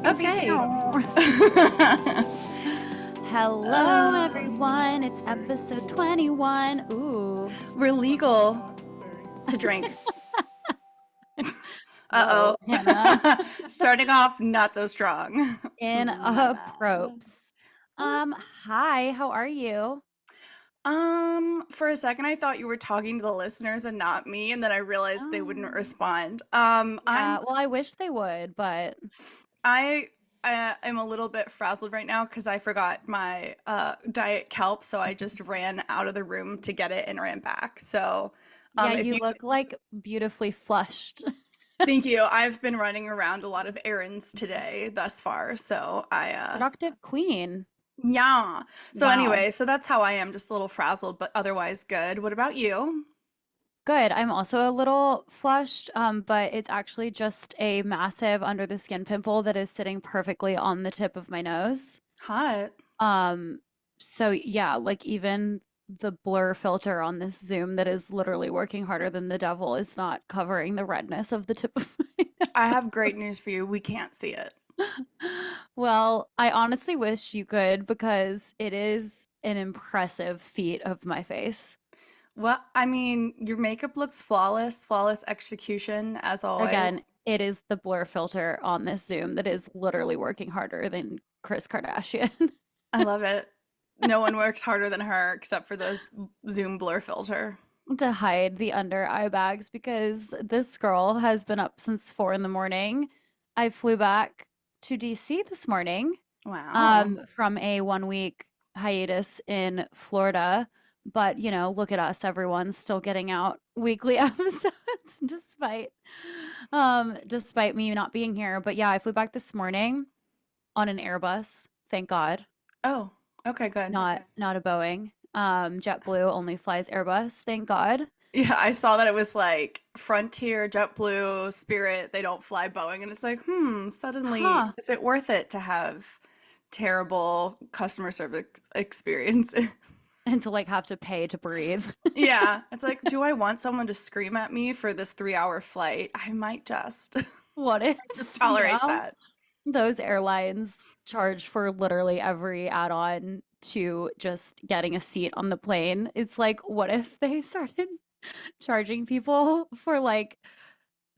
Okay. Hello, everyone. It's episode 21. Ooh. We're legal to drink. Whoa, Uh-oh. Hannah. Starting off not so strong. In My a bad. probes. Whoops. Hi, how are you? For a second I thought you were talking to the listeners and not me, and then I realized they wouldn't Um, respond. yeah, well, I wish they would, but I am a little bit frazzled right now because I forgot my diet kelp, so I just ran out of the room to get it and ran back. So, yeah, if you you look like beautifully flushed. thank you. I've been running around a lot of errands today thus far, so Productive queen. yeah. So Wow. anyway, so that's how I am, just a little frazzled, but otherwise good. What about you? Good. I'm also a little flushed, but it's actually just a massive under the skin pimple that is sitting perfectly on the tip of my nose. Hot. Um, so yeah, like even the blur filter on this Zoom that is literally working harder than the devil is not covering the redness of the tip of my I nose. have great news for you. We can't see it. Well, I honestly wish you could because it is an impressive feat of my face. Well, I mean, your makeup looks flawless, flawless execution as Again, always. it is the blur filter on this Zoom that is literally working harder than Kris Kardashian I love it. No one works harder than her except for those Zoom blur filter. to hide the under eye bags because this girl has been up since 4 in the morning. I flew back to DC this morning Wow. from a 1 week hiatus in Florida. But, look at us, everyone's still getting out weekly episodes despite me not being here. But yeah, I flew back this morning on an Airbus, thank God, Oh, okay, good. not a Boeing. JetBlue only flies Airbus, thank God. Yeah, I saw that it was like Frontier, JetBlue, Spirit, they don't fly Boeing, and it's like, suddenly, Huh. is it worth it to have terrible customer service experiences? And to like have to pay to breathe. Yeah, it's like, do I want someone to scream at me for this 3-hour flight? I might just What if just tolerate somehow that. those airlines charge for literally every add-on to just getting a seat on the plane? It's like, what if they started charging people for like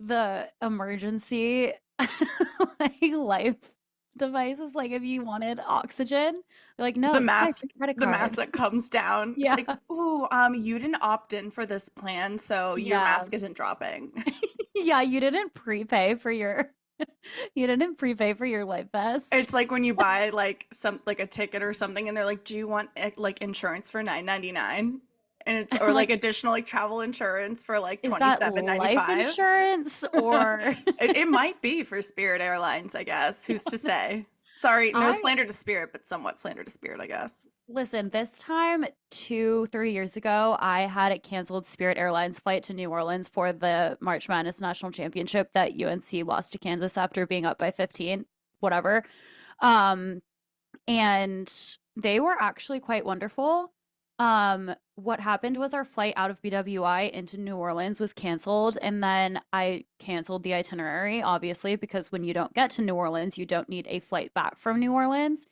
the emergency like life devices? Like if you wanted oxygen, they're like, The no, swipe mask, your credit the mask card. that comes down. It's Yeah. like, ooh, you didn't opt in for this plan, so your Yeah. mask isn't dropping. Yeah, you didn't prepay for your you didn't prepay for your life vest. It's like when you buy like some like a ticket or something and they're like, "Do you want like insurance for 9.99?" And it's or like Like, additional like travel insurance for like is that 27.95. life insurance or It might be for Spirit Airlines, I guess. Who's to say? Sorry, no I slander to Spirit, but somewhat slander to Spirit, I guess. listen, this time 3 years ago, I had a canceled Spirit Airlines flight to New Orleans for the March Madness National Championship that UNC lost to Kansas after being up by 15, whatever. Um, and they were actually quite wonderful. What happened was our flight out of BWI into New Orleans was canceled, and then I canceled the itinerary, obviously, because when you don't get to New Orleans, you don't need a flight back from New Orleans.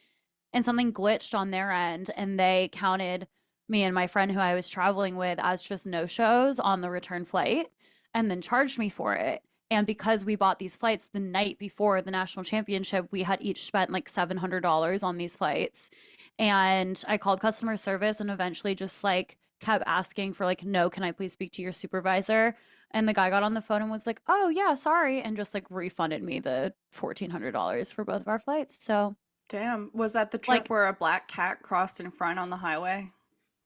And something glitched on their end, and they counted me and my friend who I was traveling with as just no-shows on the return flight and then charged me for it. And because we bought these flights the night before the national championship, we had each spent like $700 on these flights. And I called customer service and eventually just like kept asking for like, no, can I please speak to your supervisor? And the guy got on the phone and was like, oh, yeah, sorry. And just like refunded me the $1,400 for both of our flights. So, Damn. Was that the trip like, where a black cat crossed in front on the highway?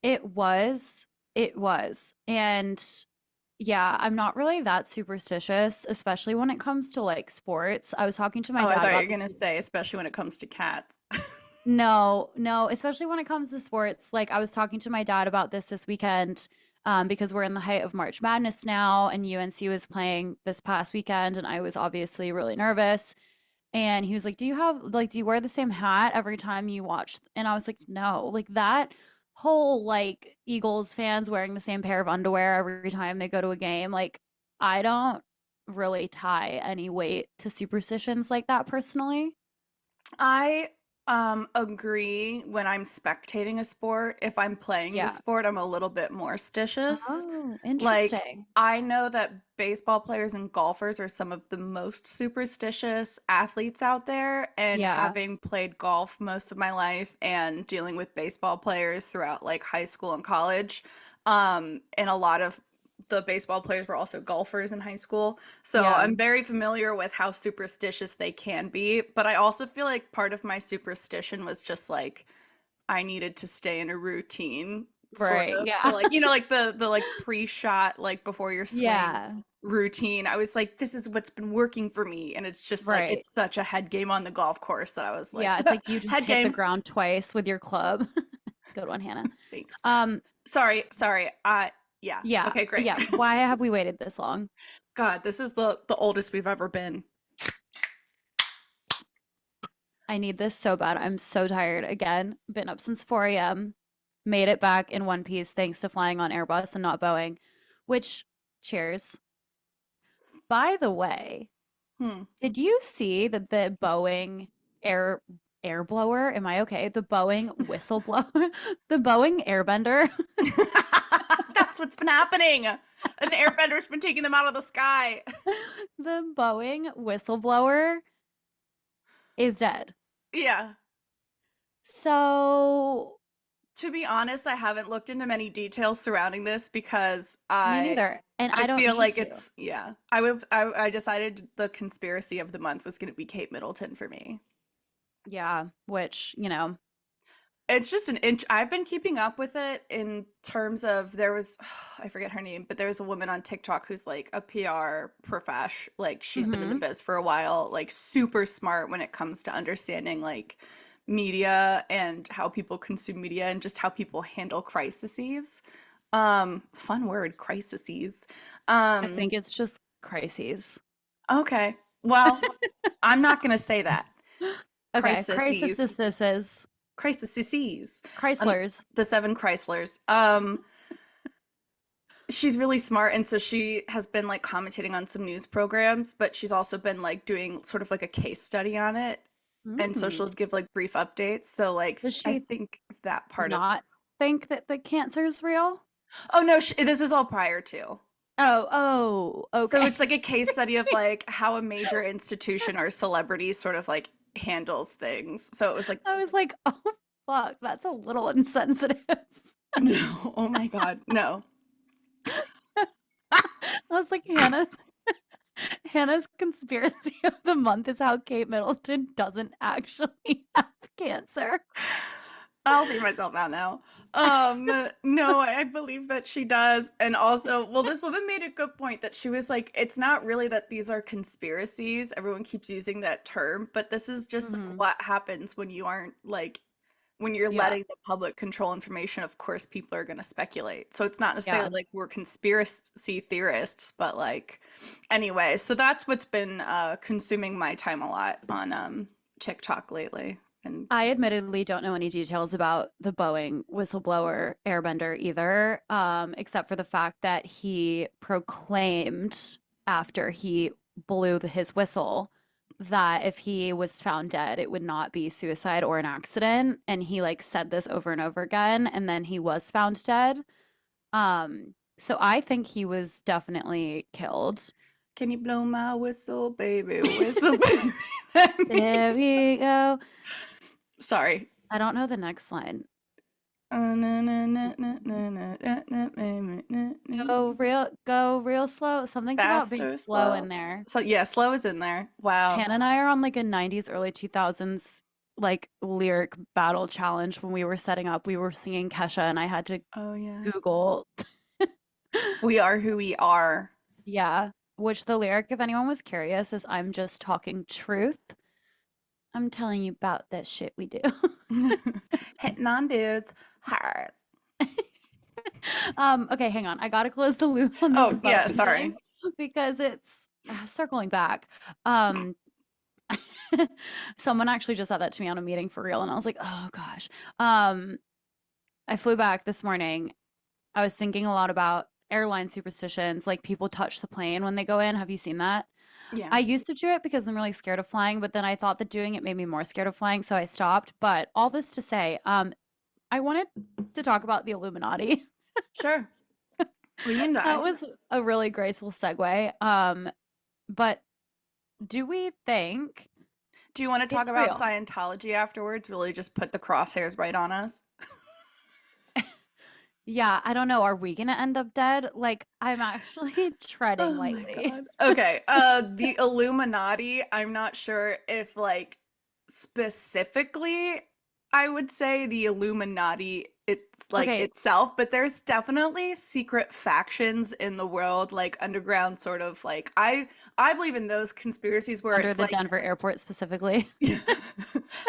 it was. And yeah, I'm not really that superstitious, especially when it comes to like sports. I was talking to my Oh, I dad thought you about were this. gonna say, especially when it comes to cats. No, no, especially when it comes to sports. Like I was talking to my dad about this weekend, because we're in the height of March Madness now, and UNC was playing this past weekend, and I was obviously really nervous. And he was like, do you wear the same hat every time you watch? And I was like, no, like that whole like Eagles fans wearing the same pair of underwear every time they go to a game. Like, I don't really tie any weight to superstitions like that personally. I agree when I'm spectating a sport. If I'm playing the Yeah. sport, I'm a little bit more stitious. Oh, Like, interesting. I know that baseball players and golfers are some of the most superstitious athletes out there, and Yeah. having played golf most of my life and dealing with baseball players throughout like high school and college, and a lot of the baseball players were also golfers in high school. So Yeah. I'm very familiar with how superstitious they can be, but I also feel like part of my superstition was just like I needed to stay in a routine sort Right. of to Yeah. like like the like pre-shot like before your swing Yeah. routine. I was like this is what's been working for me, and it's just like Right. it's such a head game on the golf course that I was like Yeah, it's like you just head hit the game. ground twice with your club. Good one, Hannah. Thanks. Um, Sorry. Yeah. yeah, Okay, great. yeah. Why have we waited this long? God, this is the oldest we've ever been. I need this so bad. I'm so tired. Again, been up since 4 a.m. Made it back in one piece thanks to flying on Airbus and not Boeing, which, cheers. By the way, Hmm. did you see that the Boeing air air blower, am I okay? The Boeing whistleblower, the Boeing airbender, That's what's been happening. An airbender's been taking them out of the sky. the Boeing whistleblower is dead. Yeah. So, To be honest, I haven't looked into many details surrounding this because me neither. And I I don't feel need like to. it's yeah. I decided the conspiracy of the month was going to be Kate Middleton for me. Yeah, which, It's just an inch. I've been keeping up with it in terms of there was I forget her name, but there was a woman on TikTok who's like a PR profesh. Like she's been in the hmm biz for a while, like super smart when it comes to understanding like media and how people consume media and just how people handle crises. Fun word, crises. I Um, think it's just crises. okay. Well, I'm not gonna say that. Okay, crisis Crises. is Crises. Um, Chryslers. the seven Chryslers. She's really smart, and so she has been like commentating on some news programs, but she's also been like doing sort of like a case study on it, and so Mm. she'll give like brief updates. So like Does I she think that part of not think that the cancer is real? oh no, this is all prior to. So Okay. it's like a case study of like how a major institution or celebrity sort of like handles things. So it was like I was like, oh fuck, that's a little insensitive. no, oh my God, no. I was like, Hannah's conspiracy of the month is how Kate Middleton doesn't actually have cancer. I'll see myself out now. No, I believe that she does. And also, well, this woman made a good point that she was like, it's not really that these are conspiracies. Everyone keeps using that term, but this is just like hmm what happens when you aren't like when you're Yeah, letting the public control information. Of course, people are going to speculate. So it's not necessarily yeah. like we're conspiracy theorists, but like anyway, so that's what's been consuming my time a lot on TikTok lately. And I admittedly don't know any details about the Boeing whistleblower airbender either, except for the fact that he proclaimed after he blew his whistle that if he was found dead, it would not be suicide or an accident. And he like said this over and over again, and then he was found dead. So I think he was definitely killed. can you blow my whistle, baby? Whistle, baby. Let me- There we go. Sorry. I don't know the next line. Go real slow. Something's about being Faster, slow in slow. there. So yeah, slow is in there. Wow. Hannah and I are on like a 90s, early 2000s like lyric battle challenge when we were setting up. We were singing Kesha and I had to Oh yeah. Google, We are who we are. yeah, which the lyric, if anyone was curious, is I'm just talking truth. I'm telling you about that shit we do. Hitting on dudes hard. Okay, hang on. I gotta close the loop on this Oh yeah, Boeing thing sorry. because it's circling back. Um, someone actually just said that to me on a meeting for real, and I was like, oh gosh. Um, I flew back this morning. I was thinking a lot about airline superstitions, like people touch the plane when they go in. Have you seen that? Yeah. I used to do it because I'm really scared of flying, but then I thought that doing it made me more scared of flying, so I stopped. But all this to say, I wanted to talk about the Illuminati. Sure. We can That die. was a really graceful segue. But do we think Do you want to talk it's about real? Scientology afterwards? Really just put the crosshairs right on us? Yeah, I don't know. Are we gonna end up dead? Like, I'm actually treading Oh my lightly. God. Okay. The Illuminati, I'm not sure if like specifically I would say the Illuminati it's like Okay, itself, but there's definitely secret factions in the world, like underground sort of like I believe in those conspiracies where under it's the like Denver airport specifically.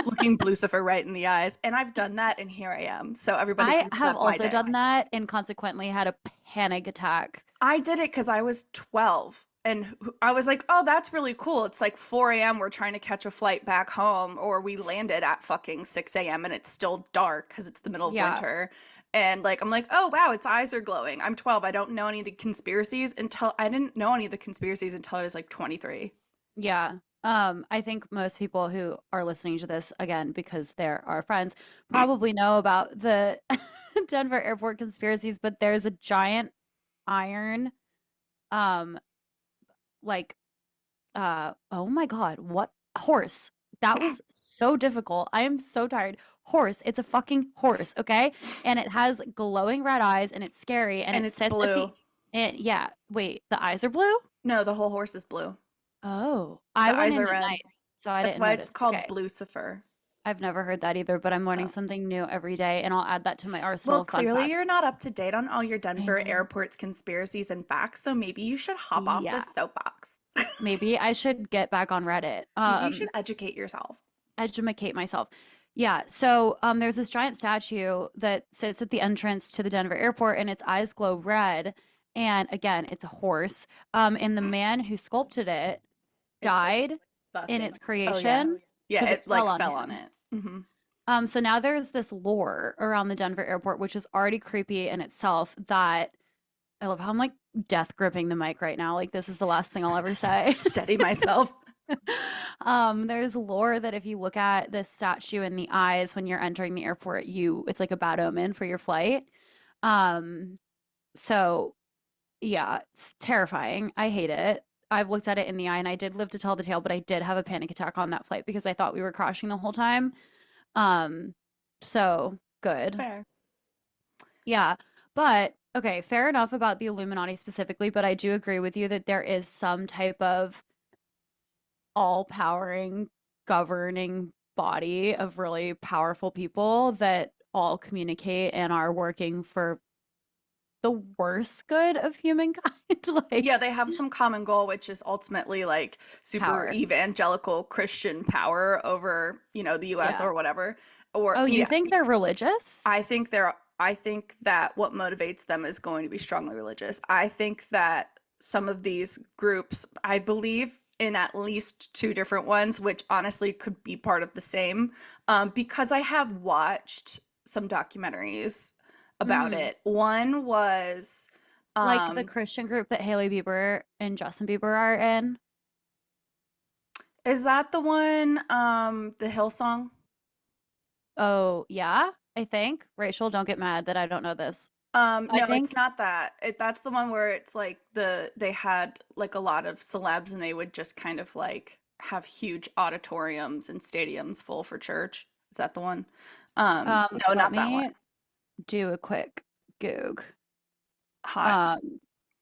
looking Lucifer right in the eyes. And I've done that and here I am. So everybody I can have suck my also dick. done that and consequently had a panic attack. I did it because I was 12 and I was like, oh, that's really cool. It's like 4 a.m. We're trying to catch a flight back home, or we landed at fucking 6 a.m. and it's still dark because it's the middle of Yeah, winter. And like, I'm like, oh, wow, its eyes are glowing. I'm 12. I don't know any of the conspiracies until I didn't know any of the conspiracies until I was like 23. yeah. I think most people who are listening to this, again, because they're our friends, probably know about the Denver airport conspiracies, but there's a giant iron, um, like, oh my God, what horse? That was so difficult. I am so tired. Horse. It's a fucking horse, okay? And it has glowing red eyes and it's scary and And it it's sits at blue. the yeah, wait, the eyes are blue? No, the whole horse is blue. Oh, I The went eyes in are at red. night, so I That's didn't why it's notice. called Okay. Lucifer. I've never heard that either, but I'm learning Oh. something new every day and I'll add that to my arsenal Well, of fun clearly facts. you're not up to date on all your I Denver know. airport's conspiracies and facts, so maybe you should hop off Yeah. this soapbox. Maybe I should get back on Reddit. Maybe you should educate yourself. Educate myself. Yeah, so there's this giant statue that sits at the entrance to the Denver airport, and its eyes glow red. And again, it's a horse. And the man who sculpted it It's like died in fucking. its Oh yeah. creation Yeah, because it it fell like on fell on him. it. Hmm. So now there's this lore around the Denver airport, which is already creepy in itself. That I love how I'm like death gripping the mic right now. Like this is the last thing I'll ever say. Steady myself. There's lore that if you look at the statue in the eyes when you're entering the airport, it's like a bad omen for your flight. Um, so yeah, it's terrifying. I hate it. I've looked at it in the eye and I did live to tell the tale, but I did have a panic attack on that flight because I thought we were crashing the whole time. Um, so good. Fair. Yeah. But okay, fair enough about the Illuminati specifically, but I do agree with you that there is some type of all-powering governing body of really powerful people that all communicate and are working for the worst good of humankind, Yeah, like they have some common goal, which is ultimately like super power. evangelical Christian power over, the US Yeah. or whatever. Or Oh, you yeah, think they're religious? I think that what motivates them is going to be strongly religious. I think that some of these groups, I believe in at least two different ones, which honestly could be part of the same, because I have watched some documentaries about Mm, it. One was, like the um, Christian group that Haley Bieber and Justin Bieber are in? is that the one, the Hillsong? Oh, yeah, I think. Rachel, don't get mad that I don't know this. I No, it's think, not that. That's the one where it's like they had like a lot of celebs and they would just kind of like have huge auditoriums and stadiums full for church. Is that the one? No, let not that one. me do a quick goog. Hot. Um,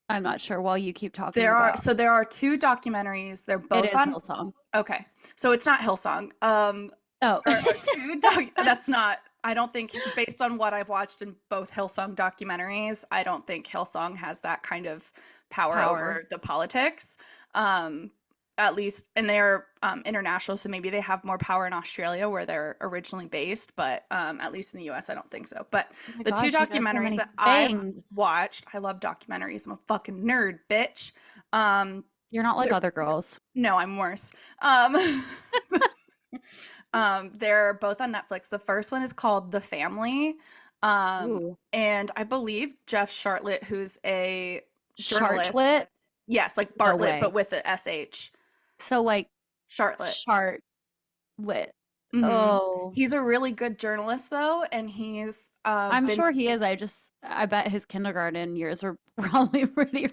I'm not sure while you keep talking There are two documentaries. They're it both is on. Hillsong. Okay. So it's not Hillsong. Oh, There are two that's not I don't think based on what I've watched in both Hillsong documentaries, I don't think Hillsong has that kind of power power. over the politics. Um at least and they're international, so maybe they have more power in Australia where they're originally based, but at least in the US I don't think so. But Oh my the two gosh, you know so documentaries many that I've things. watched, I love documentaries. I'm a fucking nerd, bitch. Um You're not like they're other girls. no, I'm worse. Um they're both on Netflix. The first one is called The Family. Ooh, And I believe Jeff Shartlet, who's a journalist, Chartlet? yes, like No Bartlett, way. but with the SH. So like Charlotte. Charlotte. Hmm. Oh, He's a really good journalist though, and he's I'm been sure he is. I bet his kindergarten years were probably pretty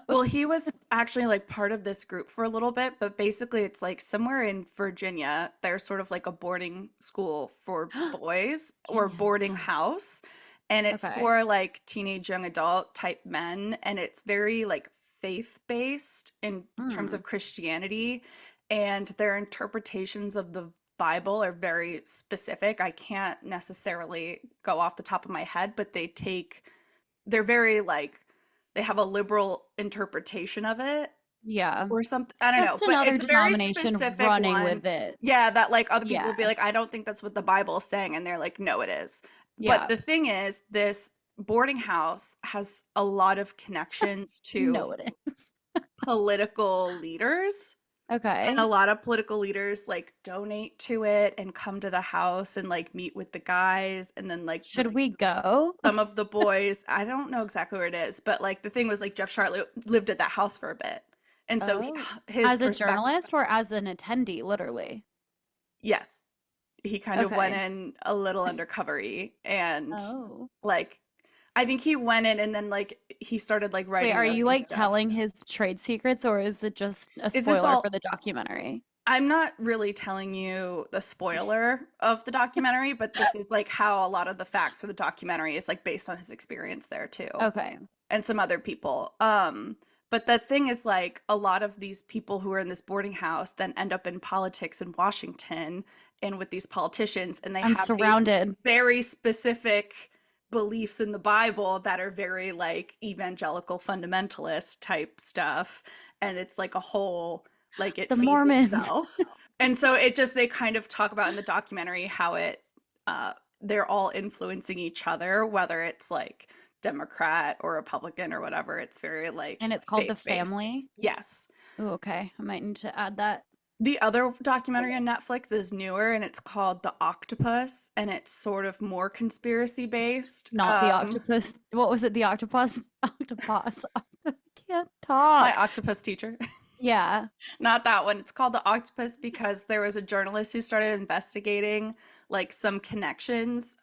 well, rough. he was actually like part of this group for a little bit, but basically it's like somewhere in Virginia, there's sort of like a boarding school for boys or Kimmy and boarding Hannah. house, and it's Okay. for like teenage young adult type men, and it's very like faith-based in terms Hmm. of Christianity, and their interpretations of the Bible are very specific. I can't necessarily go off the top of my head, but they're very like they have a liberal interpretation of it Yeah. or something. I don't know, Just but another it's a very denomination specific running one. with it. Yeah, that like other people Yeah. will be like, I don't think that's what the Bible is saying. And they're like, no, it is. But Yeah. the thing is, this boarding house has a lot of connections to No, it is. political leaders. And a Okay. lot of political leaders like donate to it and come to the house and like meet with the guys and then Should we go? some of the boys. I don't know exactly where it is, but like the thing was like Jeff Charlotte lived at that house for a bit. And so Oh. his As a perspective, journalist or as an attendee, literally? yes, he kind of went Okay. in a little undercovery and Oh. like I think he went in and then like he started like Wait, writing are you notes and like stuff. telling his trade secrets or is it just a Is this spoiler for all the documentary? I'm not really telling you the spoiler of the documentary, but this is like how a lot of the facts for the documentary is like based on his experience there too. Okay. And some other people. But the thing is, like, a lot of these people who are in this boarding house then end up in politics in Washington and with these politicians, and they I'm have these surrounded. very specific beliefs in the Bible that are very like evangelical fundamentalist type stuff. And it's like a whole, like, it The feeds Mormons. itself. And so it just, they kind of talk about in the documentary how uh, they're all influencing each other, whether it's like, Democrat or Republican or whatever. It's very like And it's called The faith based. Family. Yes. Oh, okay. I might need to add that. The other documentary on Netflix is newer and it's called The Octopus and it's sort of more conspiracy based. Not the octopus. What was it? The octopus? Octopus. I can't My talk. octopus teacher. Yeah. Not that one. It's called The Octopus because there was a journalist who started investigating like some connections.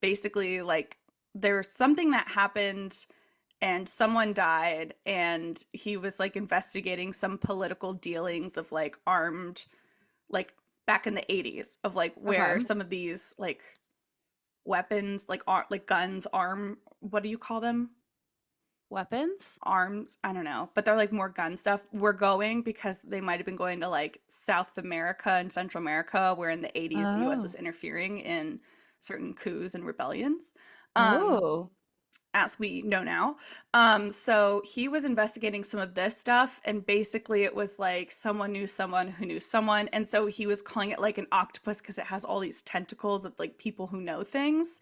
Basically, like there's something that happened and someone died, and he was like investigating some political dealings of like armed, like back in the 80s, of like Okay. where some of these like weapons, like guns, what do you call them? Weapons? Arms, I don't know, but they're like more gun stuff. We're going because they might have been going to like South America and Central America, where in the 80s the US was Oh. interfering in certain coups and rebellions. Um, Oh. as we know now. So he was investigating some of this stuff, and basically it was like someone knew someone who knew someone, and so he was calling it like an octopus because it has all these tentacles of like people who know things.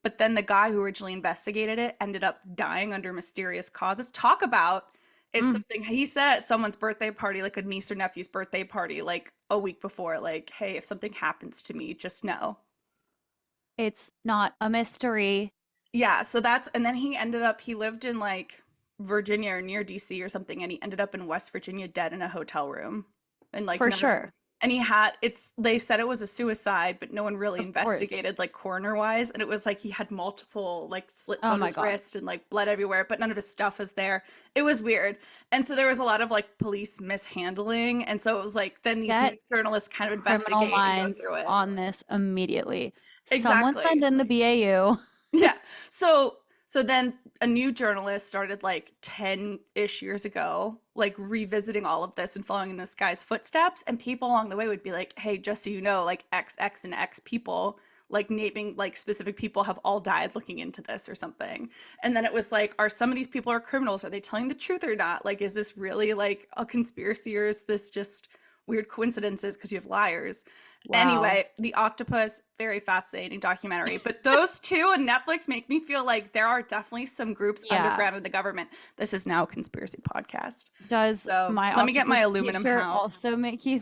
But then the guy who originally investigated it ended up dying under mysterious causes. Talk about if Mm. something he said at someone's birthday party, like a niece or nephew's birthday party, like a week before, like, hey, if something happens to me, just know. It's not a mystery. Yeah, so that's and then he lived in like Virginia or near DC or something, and he ended up in West Virginia dead in a hotel room. And like For none of sure. and he had it's they said it was a suicide, but no one really Of course. investigated like coroner wise. And it was like he had multiple like slits Oh on my his God. wrist and like blood everywhere, but none of his stuff was there. It was weird. And so there was a lot of like police mishandling. And so it was like then these Get journalists kind of Criminal investigate and go Minds through it. on this immediately. Someone send Exactly. in the BAU. Yeah. So then a new journalist started like 10-ish years ago, like revisiting all of this and following in this guy's footsteps. And people along the way would be like, hey, just so you know, like X and X people, like naming like specific people have all died looking into this or something. And then it was like, are some of these people are criminals? Are they telling the truth or not? Like, is this really like a conspiracy or is this just weird coincidences because you have liars? Wow. Anyway, The Octopus, very fascinating documentary. But those two on Netflix make me feel like there are definitely some groups Yeah. underground in the government. This is now a conspiracy podcast. Does So my let me get my octopus aluminum teacher house. also make you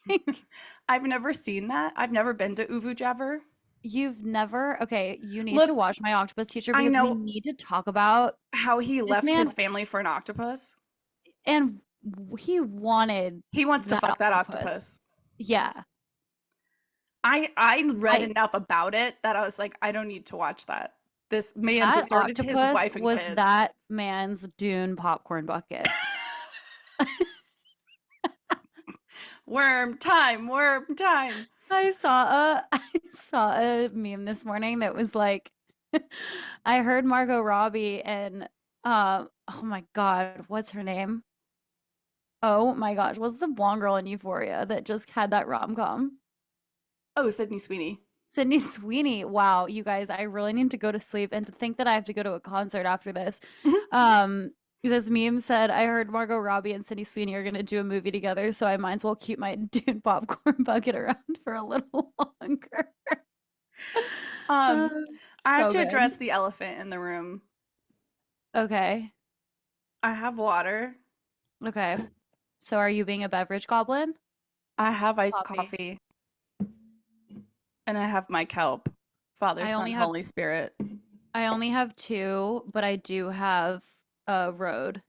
think? I've never seen that. I've never been to Uvu Javer. You've never? Okay, you need to Look, watch my octopus teacher I because we know need to talk about how he this left man his family for an octopus. and he wanted He wants to that fuck that octopus. octopus. Yeah. I read I enough about it that I was like, I don't need to watch that. This man That deserted his octopus wife and was kids. that man's Dune popcorn bucket. Worm time, worm time. I saw a meme this morning that was like I heard Margot Robbie and oh my God, what's her name? Oh my gosh, what's the blonde girl in Euphoria that just had that rom-com? Oh, Sydney Sweeney. Sydney Sweeney. Wow, you guys, I really need to go to sleep and to think that I have to go to a concert after this. Um, this meme said, I heard Margot Robbie and Sydney Sweeney are gonna do a movie together, so I might as well keep my Dune popcorn bucket around for a little longer. Uh, um, I have so to good. address the elephant in the room. Okay. I have water. Okay. So are you being a beverage goblin? I have iced Coffee. coffee. And I have my kelp. Father, I only Son, have Holy Spirit. I only have two, but I do have a Rhode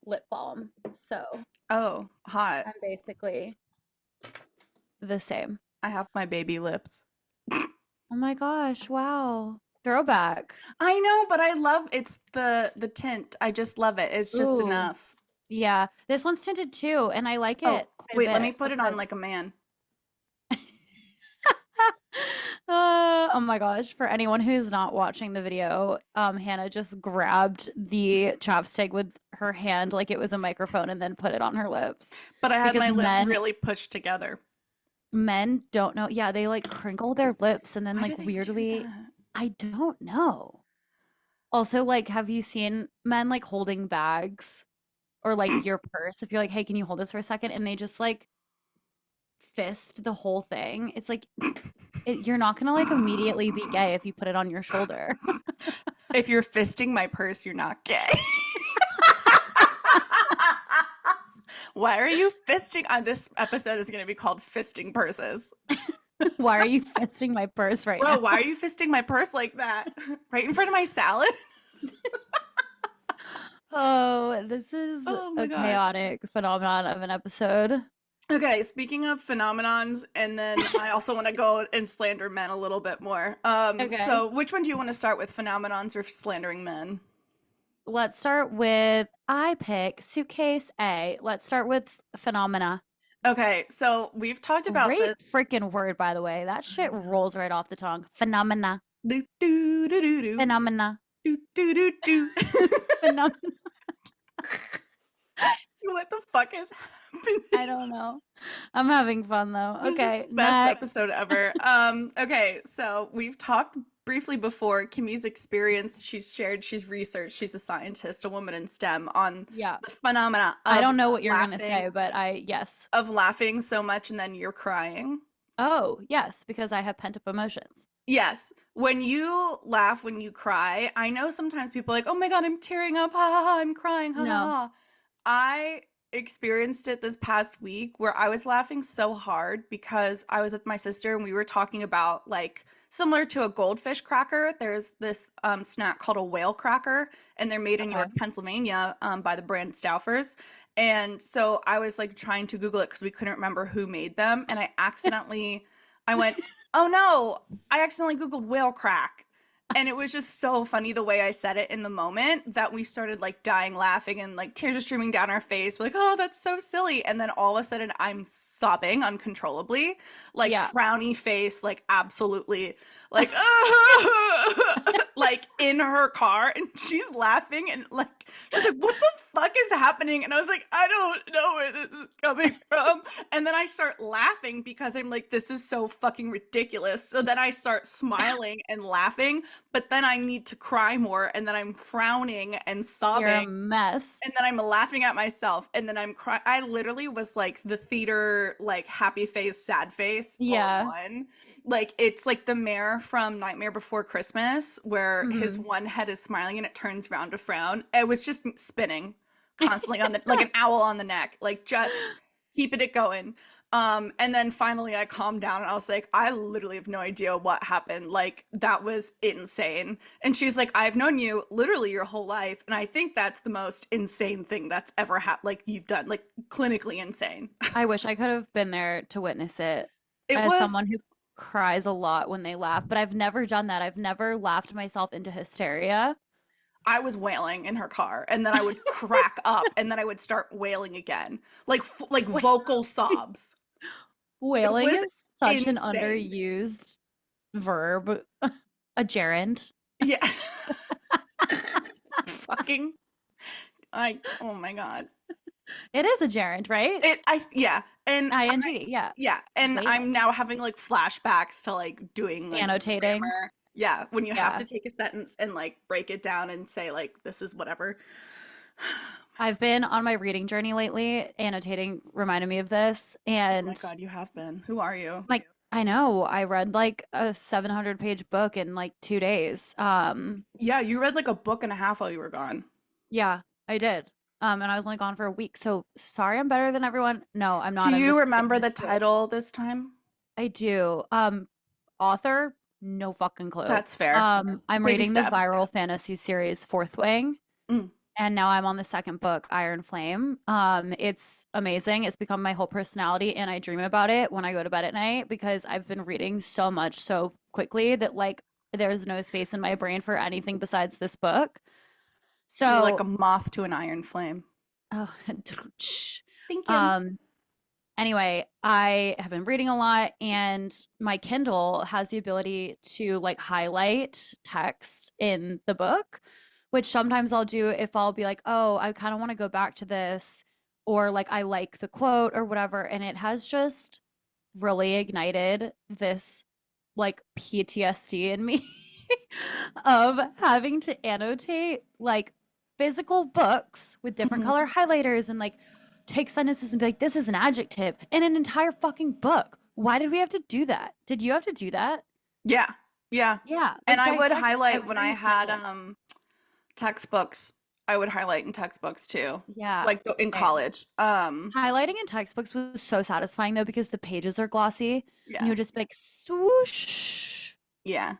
lip balm. So Oh, hot. I'm basically the same. I have my baby lips. Oh my gosh, wow. Throwback. I know, but I love it's the tint. I just love it. It's just Ooh, enough. yeah. This one's tinted too, and I like Oh, it quite a wait, let me bit put it on like because a man. oh my gosh, for anyone who's not watching the video, Hannah just grabbed the chopstick with her hand like it was a microphone and then put it on her lips. But I had Because my lips men really pushed together. men don't know. Yeah, they like crinkle their lips and then Why do like they do weirdly, that? I don't know. Also, like, have you seen men like holding bags or like your purse? If you're like, hey, can you hold this for a second? And they just like fist the whole thing. It's like you're not gonna like immediately be gay if you put it on your shoulders. If you're fisting my purse, you're not gay. Why are you fisting? This episode is going to be called Fisting Purses. Why are you fisting my purse right Bro, now? why are you fisting my purse like that? Right in front of my salad? Oh, this is Oh my a God. chaotic phenomenon of an episode. Okay, speaking of phenomenons, and then I also want to go and slander men a little bit more. Okay. So which one do you want to start with, phenomenons or slandering men? Let's start with I pick suitcase A. Let's start with phenomena. Okay, so we've talked about Great this. freaking word, by the way. That I shit know. rolls right off the tongue. Phenomena. Do do do do do Phenomena. do do do do. Phenomena. What the fuck is happening? I don't know. I'm having fun though. This is Okay, the best next. episode ever. Okay, so we've talked briefly before Kimmy's experience. She's shared, she's researched, she's a scientist, a woman in STEM on Yeah. the phenomena I don't know what you're gonna say, but yes. of laughing so much and then you're crying. Oh, yes, because I have pent up emotions. Yes, when you laugh, when you cry, I know sometimes people are like, "Oh my God, I'm tearing up. Ha ha ha, I'm crying. Ha ha No. ha." I experienced it this past week where I was laughing so hard because I was with my sister and we were talking about like similar to a goldfish cracker. There's this snack called a whale cracker, and they're made in Okay. York, Pennsylvania, by the brand Stauffer's. And so I was like trying to Google it because we couldn't remember who made them, and I went, "Oh no, I accidentally Googled whale crack." And it was just so funny the way I said it in the moment that we started like dying laughing and like tears are streaming down our face. We're like, oh, that's so silly. And then all of a sudden I'm sobbing uncontrollably, like Yeah. frowny face, like absolutely like like in her car, and she's laughing and like she's like, what the fuck is happening? And I was like, I don't know where this is coming from. And then I start laughing because I'm like, this is so fucking ridiculous. So then I start smiling and laughing, but then I need to cry more, and then I'm frowning and You're a sobbing, mess. and then I'm laughing at myself, and then I'm crying. I literally was like the theater, like happy face, sad face, all in Yeah. one. Like it's like the mayor from Nightmare Before Christmas, where his Hmm. one head is smiling and it turns round to frown. It was just spinning constantly on the like an owl on the neck, like just keeping it going. And then finally I calmed down and I was like, I literally have no idea what happened. Like, that was insane. And she's like, I've known you literally your whole life. And I think that's the most insane thing that's ever happened. Like, you've done, like, clinically insane. I wish I could have been there to witness it It as was, someone who cries a lot when they laugh, but I've never done that. I've never laughed myself into hysteria. I was wailing in her car and then I would crack up and then I would start wailing again. Like vocal sobs. It Wailing was is such an insane. underused verb, a gerund. Yeah. Fucking like, oh my God. It is a gerund, right? Yeah. And ing, yeah. yeah, and Wailing. I'm now having like flashbacks to like doing like Annotating. grammar. Yeah, when you have Yeah. to take a sentence and like break it down and say like this is whatever. I've been on my reading journey lately. Annotating reminded me of this. Oh my And God, you have been. Who are you? like, I know I read like a 700-page book in like 2 days. Yeah, you read like a book and a half while you were gone. Yeah, I did. And I was only gone for a week. So sorry I'm better than everyone. No, I'm Do not. I'm you just remember the misunderstood. title this time? I do. Author, no fucking clue. That's fair. I'm Baby reading the steps. viral fantasy series Fourth Wing, Mm. and now I'm on the second book, Iron Flame. It's amazing. It's become my whole personality, and I dream about it when I go to bed at night because I've been reading so much so quickly that like there's no space in my brain for anything besides this book. You're like a So, moth to an iron flame. oh, Thank you. um, anyway, I have been reading a lot, and my Kindle has the ability to like highlight text in the book, which sometimes I'll do if I'll be like, oh, I kind of want to go back to this, or like I like the quote or whatever. And it has just really ignited this like PTSD in me of having to annotate like physical books with different Mhm. color highlighters and like take sentences and be like, this is an adjective in an entire fucking book. Why did we have to do that? Did you have to do that? Yeah. Yeah. Yeah, And like I would dissect highlight when I every had sentence. textbooks. I would highlight in textbooks too. Yeah, Like in same. college. Highlighting in textbooks was so satisfying though because the pages are glossy and Yeah. you'll just be like swoosh. Yeah.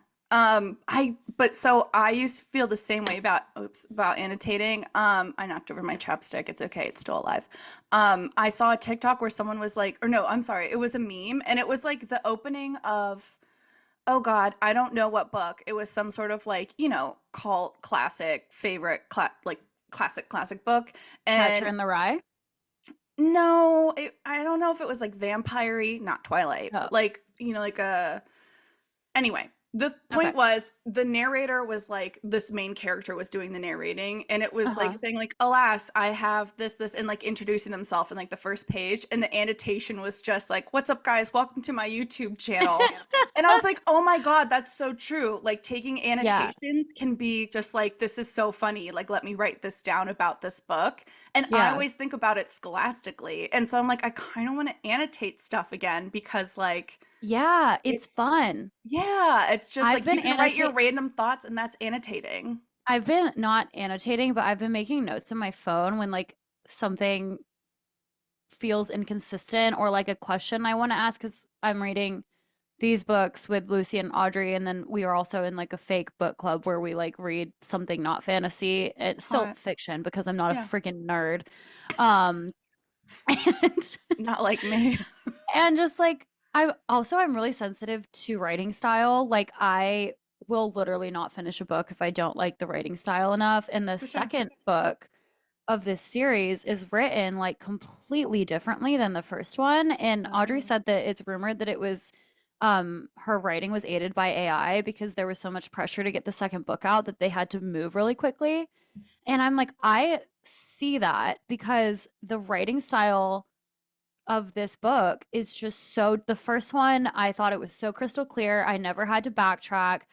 But so I used to feel the same way about, oops, about annotating. I knocked over my chapstick. It's okay. It's still alive. I saw a TikTok where someone was like, or no, I'm sorry. It was a meme and it was like the opening of, oh God, I don't know what book. It was some sort of like, cult classic favorite, like classic book. Catcher And in the Rye. no, I don't know if it was like vampire-y, not Twilight, Oh, but like, like a anyway, the okay. point was the narrator was like this main character was doing the narrating and it was like Uh-huh. saying like alas I have this and like introducing themselves in like the first page and the annotation was just like what's up guys, welcome to my YouTube channel. And I was like, oh my God, that's so true. Like taking Yeah. annotations can be just like this is so funny, like let me write this down about this book. And I Yeah. always think about it scholastically and so I'm like I kind of want to annotate stuff again because like Yeah, it's it's fun. yeah, it's just I've like you been can write your annotate random thoughts and that's annotating. I've been not annotating, but I've been making notes on my phone when like something feels inconsistent or like a question I want to ask because I'm reading these books with Lucy and Audrey, and then we are also in like a fake book club where we like read something not fantasy. It's still Hot. fiction because I'm not a Yeah. freaking nerd. Um, and Not like me. and just like I'm really sensitive to writing style. Like I will literally not finish a book if I don't like the writing style enough. And the For sure. second book of this series is written like completely differently than the first one. And Audrey Oh. said that it's rumored that it was her writing was aided by AI because there was so much pressure to get the second book out that they had to move really quickly. And I'm like, I see that because the writing style of this book is just so the first one I thought it was so crystal clear. I never had to backtrack.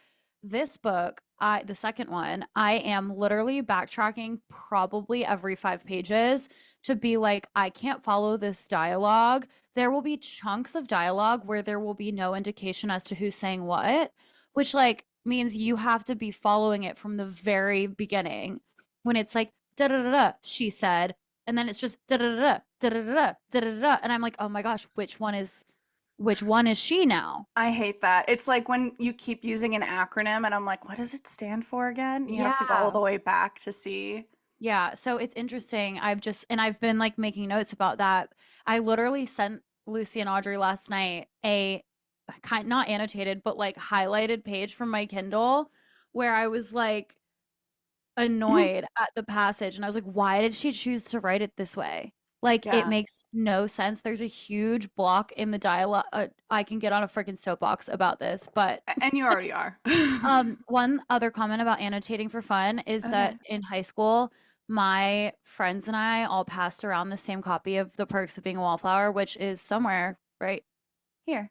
This book, the second one, I am literally backtracking probably every 5 pages to be like I can't follow this dialogue. There will be chunks of dialogue where there will be no indication as to who's saying what, which like means you have to be following it from the very beginning when it's like da da da da she said and then it's just da da da da da da da da da, and I'm like, oh my gosh, which one is she now? I hate that. It's like when you keep using an acronym and I'm like, what does it stand for again? You have to go all Yeah. the way back to see. Yeah, so it's interesting. I've been like making notes about that. I literally sent Lucy and Audrey last night a kind not annotated, but like highlighted page from my Kindle where I was like annoyed at the passage and I was like, why did she choose to write it this way? Like it Yeah. makes no sense. There's a huge block in the dialogue. I can get on a freaking soapbox about this, but And you already are. one other comment about annotating for fun is that Okay. in high school, my friends and I all passed around the same copy of The Perks of Being a Wallflower, which is somewhere right here.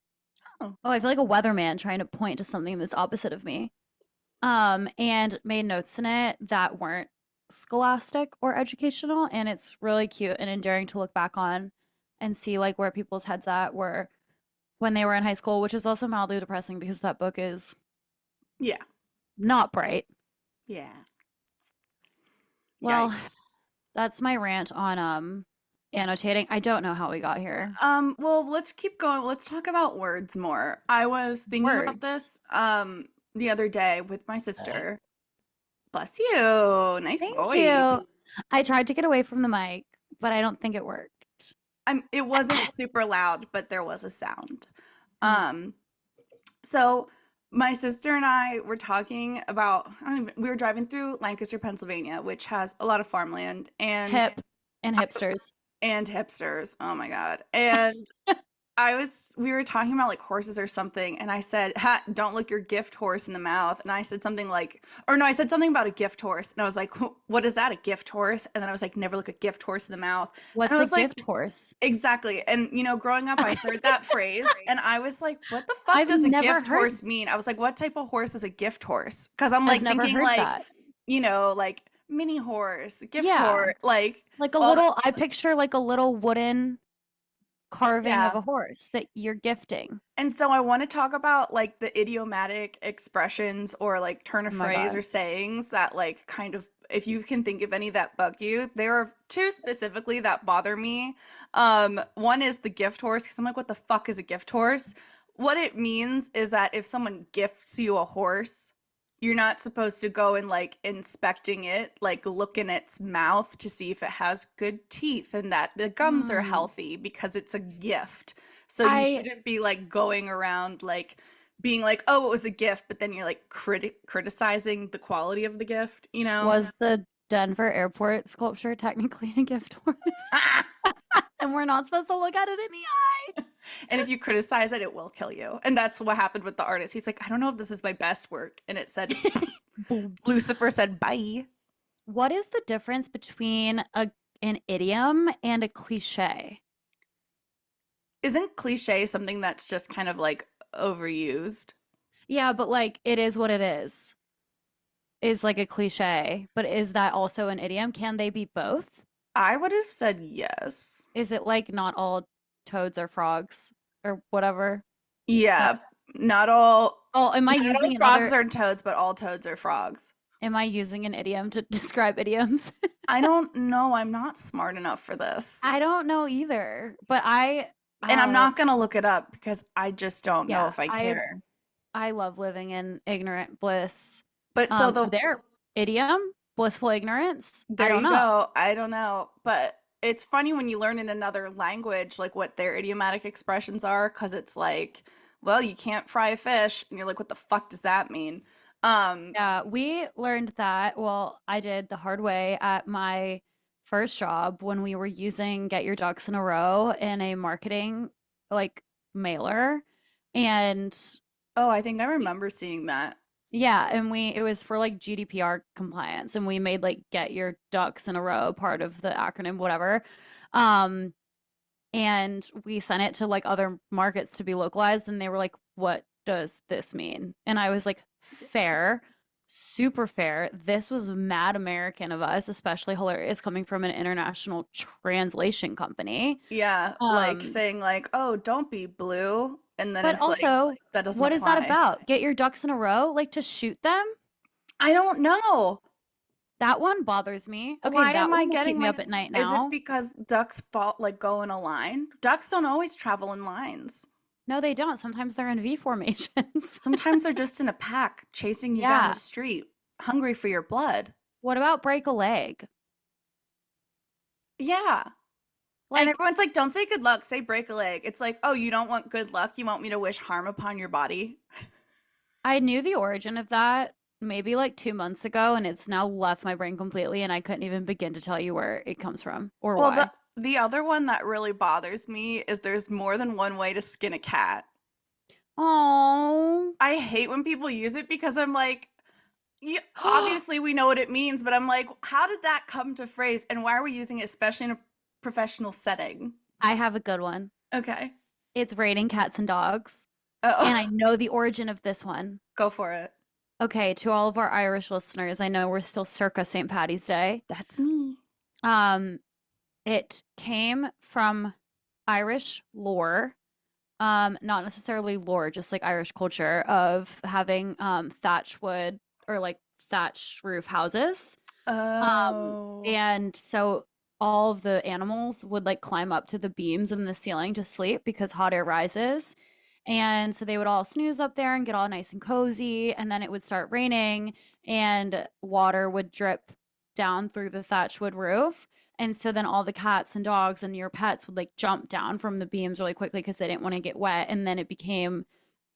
Oh, Oh, I feel like a weatherman trying to point to something that's opposite of me. And made notes in it that weren't scholastic or educational, and it's really cute and endearing to look back on and see like where people's heads at were when they were in high school, which is also mildly depressing because that book is yeah. not bright. Yeah. Well, Yikes. that's my rant on annotating. I don't know how we got here. Well, let's keep going. Let's talk about words more. I was thinking about Words. this the other day with my sister. Bless you. Nice Thank boy. you. I tried to get away from the mic, but I don't think it worked. It wasn't super loud, but there was a sound. Mm. Um, so my sister and I were talking about, I don't even, we were driving through Lancaster, Pennsylvania, which has a lot of farmland Hip and hipsters. and hipsters. Oh my God. And we were talking about like horses or something, and I said, ha, don't look your gift horse in the mouth. And I said something like, or no, I said something about a gift horse. And I was like, what is that, a gift horse? And then I was like, never look a gift horse in the mouth. And I What's a was like, gift horse? exactly. And growing up, I heard Okay. that phrase, and I was like, what the fuck I've does a never gift heard horse mean? I was like, what type of horse is a gift horse? Because I'm I've like never thinking heard like, that. like mini horse, gift Yeah. horse, like Like a all that. little I picture like a little wooden carving of Yeah. a horse that you're gifting. And so I want to talk about like the idiomatic expressions or like turn Oh of my phrase God. or sayings that like kind of, if you can think of any that bug you. There are two specifically that bother me. One is the gift horse because I'm like, what the fuck is a gift horse? What it means is that if someone gifts you a horse, you're not supposed to go and like inspecting it, like look in its mouth to see if it has good teeth and that the gums are Hmm. healthy because it's a gift. So you I shouldn't be like going around like being like, oh, it was a gift, but then you're like criticizing the quality of the gift, you know? was the Denver airport sculpture technically a gift horse? And we're not supposed to look at it in the eye. And if you criticize it, it will kill you. And that's what happened with the artist. He's like, I don't know if this is my best work. And it said, Boom. Lucifer said, bye. What is the difference between an idiom and a cliche? Isn't cliche something that's just kind of like overused? Yeah, but like it is what it is like a cliche, but is that also an idiom? Can they be both? I would have said yes. Is it like not all toads are frogs or whatever? That Yeah, not all oh, not all frogs are toads, but all toads are frogs. am I using an idiom to describe idioms? I don't know. I'm not smart enough for this. I don't know either, but I And I'm uh not gonna look it up because I just don't know yeah, if I I care. I love living in ignorant bliss. But so the Their idiom, blissful ignorance. I there don't you know. go. I don't know. But it's funny when you learn in another language like what their idiomatic expressions are, because it's like, well, you can't fry a fish, and you're like, what the fuck does that mean? Um, Yeah, we learned that. Well, I did the hard way at my first job when we were using Get Your Ducks in a Row in a marketing like mailer. And oh, I think I remember seeing that. yeah, and it was for like GDPR compliance and we made like Get Your Ducks in a Row part of the acronym, whatever. Um, and we sent it to like other markets to be localized and they were like, what does this mean? And I was like, fair, super fair. This was mad American of us, especially hilarious coming from an international translation company. Yeah, like um saying like, "Oh, don't be blue," and then but it's like also that doesn't what is that apply. about? Get your ducks in a row, like to shoot them? I don't know. That one bothers me. Okay, Why that am I one will keep getting me like, up at night is it now. because ducks fall like go in a line? Ducks don't always travel in lines. No, they don't. Sometimes they're in V formations. Sometimes they're just in a pack chasing you down the Yeah. street, hungry for your blood. What about break a leg? Yeah. And Like, everyone's like, don't say good luck, say break a leg. It's like, oh, you don't want good luck? You want me to wish harm upon your body? I knew the origin of that maybe like 2 months ago, and it's now left my brain completely, and I couldn't even begin to tell you where it comes from or Well, why. the other one that really bothers me is there's more than one way to skin a cat. Oh. I hate when people use it because I'm like, obviously we know what it means, but I'm like, how did that come to phrase and why are we using it, especially in a professional setting? I have a good one. Okay. It's raining cats and dogs, and I Oh, know the origin of this one. go for it. Okay, to all of our Irish listeners, I know we're still circa St. Patty's Day. That's me. Um, it came from Irish lore, not necessarily lore, just like Irish culture of having thatch wood or like thatch roof houses. Oh, And so all of the animals would like climb up to the beams in the ceiling to sleep because hot air rises. And so they would all snooze up there and get all nice and cozy. And then it would start raining and water would drip down through the thatch wood roof. And so then all the cats and dogs and your pets would like jump down from the beams really quickly because they didn't want to get wet. And then it became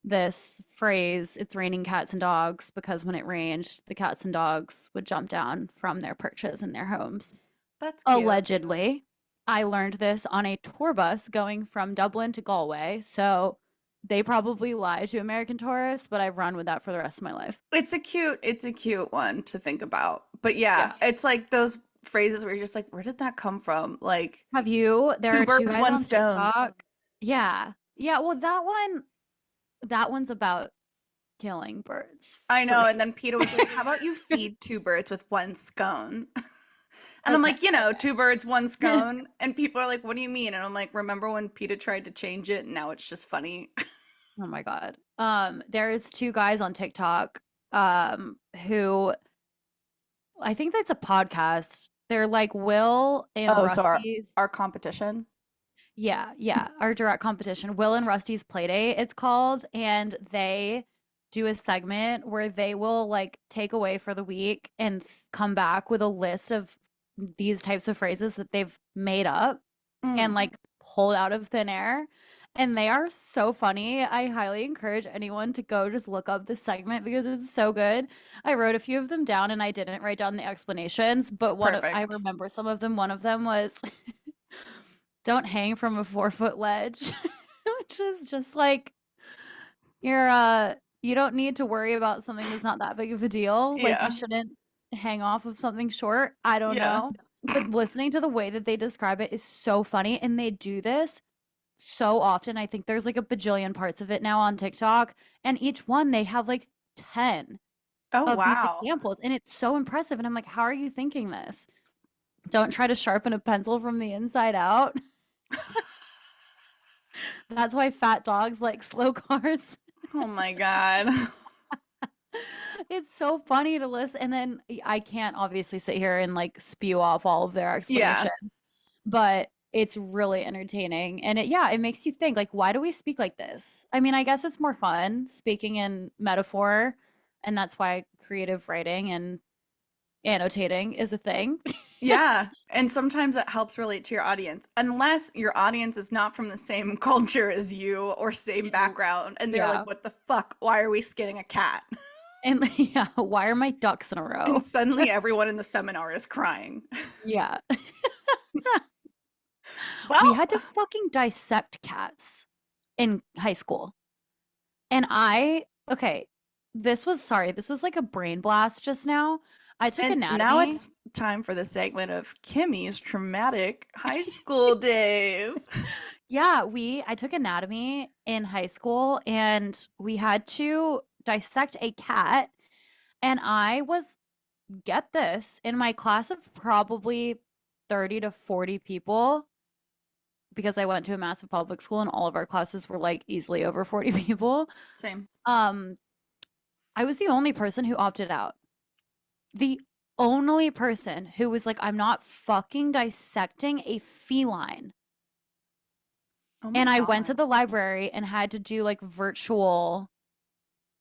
this phrase, it's raining cats and dogs, because when it rained, the cats and dogs would jump down from their perches in their homes. that's cute. Allegedly. I learned this on a tour bus going from Dublin to Galway. So they probably lie to American tourists, but I've run with that for the rest of my life. It's a cute one to think about. But yeah, Yeah. it's like those phrases where you're just like, where did that come from? Like, Have you? There two are two birds, guys one on stone. TikTok. Yeah. Yeah. Well, that one's about killing birds I for know. And then Peter was like, how about you feed two birds with one scone? And I'm okay. like, two birds, one scone. And people are like, what do you mean? And I'm like, remember when PETA tried to change it and now it's just funny? Oh my God. There's two guys on TikTok who I think that's a podcast. They're like Will and Oh, so Rusty's. our competition? Yeah, yeah, our direct competition. Will and Rusty's Playdate, it's called, and they do a segment where they will like take away for the week and come back with a list of these types of phrases that they've made up and Mm. like pulled out of thin air. And they are so funny. I highly encourage anyone to go just look up this segment because it's so good. I wrote a few of them down and I didn't write down the explanations, but I Perfect. remember some of them. One of them was don't hang from a 4 foot ledge, which is just like you're you don't need to worry about something that's not that big of a deal. Like you Yeah. shouldn't hang off of something short. I don't Yeah. know. But listening to the way that they describe it is so funny. And they do this so often. I think there's like a bajillion parts of it now on TikTok. And each one they have like 10 Oh, of these wow. examples. And it's so impressive. And I'm like, how are you thinking this? Don't try to sharpen a pencil from the inside out. That's why fat dogs like slow cars. Oh my God. It's so funny to listen. And then I can't obviously sit here and like spew off all of their Yeah. explanations, but it's really entertaining. And yeah, it makes you think like, why do we speak like this? I mean, I guess it's more fun speaking in metaphor, and that's why creative writing and annotating is a thing. Yeah. And sometimes it helps relate to your audience, unless your audience is not from the same culture as you or same And background. And they're like, yeah. what the fuck? Why are we skinning a cat? And yeah, why are my ducks in a And row? suddenly everyone in the seminar is crying. Yeah. We Well, had to fucking dissect cats in high school. And okay, this was like a brain blast just now. I took and now anatomy. it's time for the segment of Kimmy's traumatic high school days. Yeah, I took anatomy in high school and we had to dissect a cat. And I was, get this, in my class of probably 30 to 40 people, because I went to a massive public school and all of our classes were like easily over 40 people. Same. Um, I was the only person who opted out. The only person who was like, I'm not fucking dissecting a feline. Oh my And I went to God. the library and had to do like virtual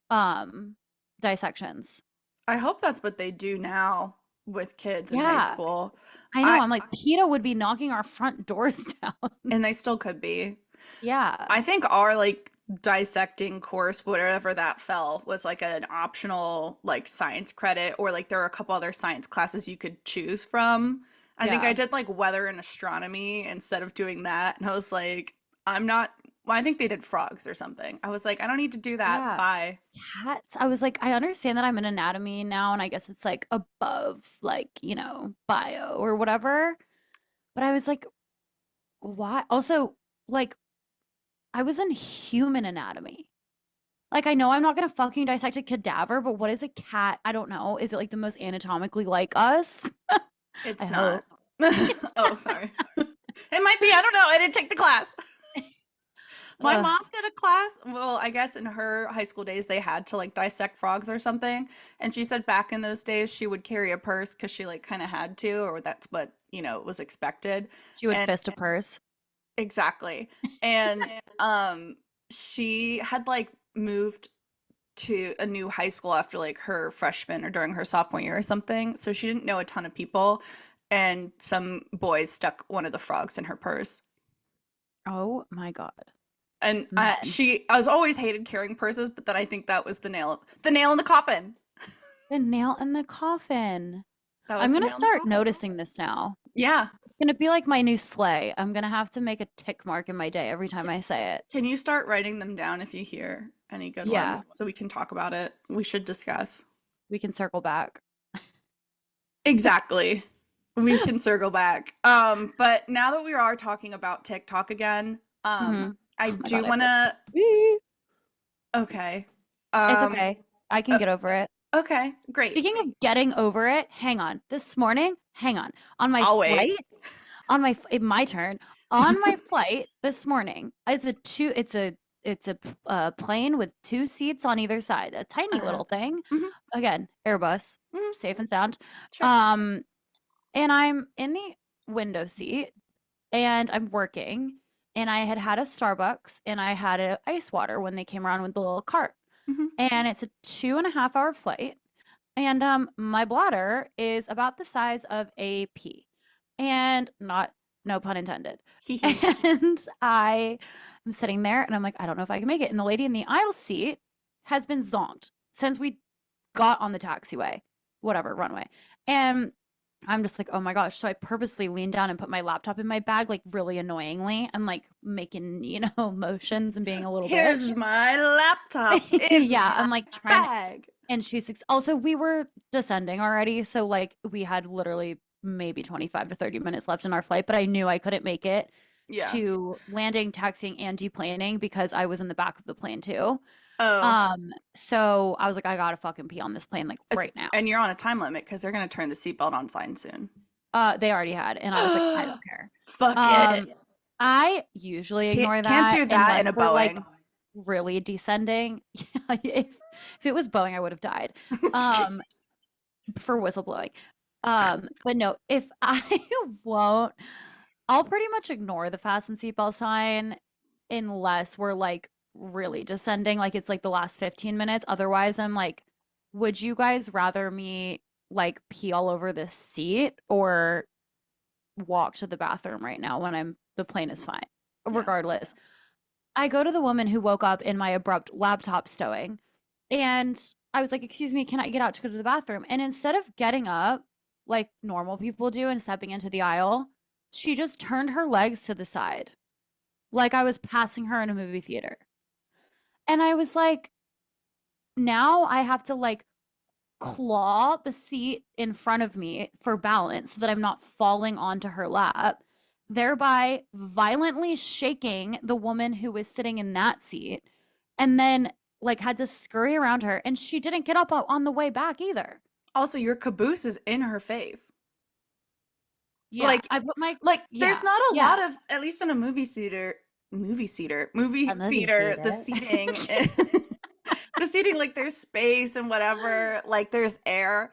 um dissections. I hope that's what they do now with kids in high Yeah, school. I know. I I'm like, PETA would be knocking our front doors down. and they still could be. Yeah. I think our like dissecting course, whatever that fell, was like an optional like science credit, or like there are a couple other science classes you could choose from. I think I Yeah. did like weather and astronomy instead of doing that, and I was like, I'm not. Well, I think they did frogs or something. I was like, I don't need to do that. Yeah. Bye. Cats. I was like, I understand that I'm in anatomy now, and I guess it's like above, like, bio or whatever. But I was like, why? Also, like, I was in human anatomy. Like, I know I'm not gonna fucking dissect a cadaver, but what is a cat? I don't know. Is it like the most anatomically like us? I It's not. hope. Oh, sorry. It might be. I don't know. I didn't take the class. My Ugh. mom did a class. Well, I guess in her high school days, they had to like dissect frogs or something. And she said back in those days, she would carry a purse because she like kind of had to, or that's what, was expected. She would And fist a purse. exactly. And she had like moved to a new high school after like her freshman or during her sophomore year or something. So she didn't know a ton of people. And some boys stuck one of the frogs in her purse. Oh my God. And Men. I was always hated carrying purses, but then I think that was the nail in the coffin. The nail in the coffin. That I'm was the gonna nail in the start coffin. noticing this now. Yeah. It's gonna be like my new sleigh. I'm gonna have to make a tick mark in my day every time I say it. Can you start writing them down if you hear any good Yeah, ones so we can talk about it? We should discuss. we can circle back. Exactly. We can circle back. But now that we are talking about TikTok again, Hmm. I Oh my do God, I have want to. to. Wee. Okay. It's Um. okay. I can uh, get over it. okay. Great. Speaking of getting over it, hang on. This morning, hang on. On my I'll wait. flight, my turn. On my flight this morning, it's a plane with two seats on either side, a tiny Uh-huh. little thing. Hmm. Again, Airbus, Hmm. safe and sound. Sure. Um, and I'm in the window seat and I'm working and I had had a Starbucks and I had a ice water when they came around with the little cart. Hmm. And it's a 2.5 hour flight. And my bladder is about the size of a pea. And not no pun intended. Hee hee. And I am sitting there and I'm like, I don't know if I can make it. And the lady in the aisle seat has been zonked since we got on the taxiway, whatever, runway. And I'm just like, oh my gosh. So I purposely leaned down and put my laptop in my bag, like really annoyingly. I'm like making, motions and being a little bitch. Here's my laptop in Yeah, my I'm like trying to, bag. and also we were descending already. So like we had literally maybe 25 to 30 minutes left in our flight, but I knew I couldn't make it Yeah. to landing, taxiing, and deplaning because I was in the back of the plane too. Oh, So I was like, I gotta fucking pee on this plane like it's right now. and you're on a time limit because they're gonna turn the seatbelt on sign soon. They already had, and I was like, I don't care. Fuck it. Um, I usually Can't ignore can't that do that in unless a we're like Boeing. really descending. Yeah, if it was Boeing, I would have died. Um, for whistleblowing. But no, if I won't, I'll pretty much ignore the fasten seatbelt sign unless we're like really descending, like it's like the last 15 minutes. Otherwise, I'm like, would you guys rather me like pee all over this seat or walk to the bathroom right now when the plane is fine? Yeah. Regardless, I go to the woman who woke up in my abrupt laptop stowing and I was like, excuse me, can I get out to go to the bathroom? And instead of getting up like normal people do and stepping into the aisle, she just turned her legs to the side like I was passing her in a movie theater. And I was like, now I have to like claw the seat in front of me for balance so that I'm not falling onto her lap, thereby violently shaking the woman who was sitting in that seat, and then like had to scurry around her. And she didn't get up on the way back either. Also, your caboose is in her face. Yeah, Like I put my, there's yeah, not a yeah, lot of, at least in a movie a movie theater, the theater. seating the seating, like there's space and whatever, like there's air.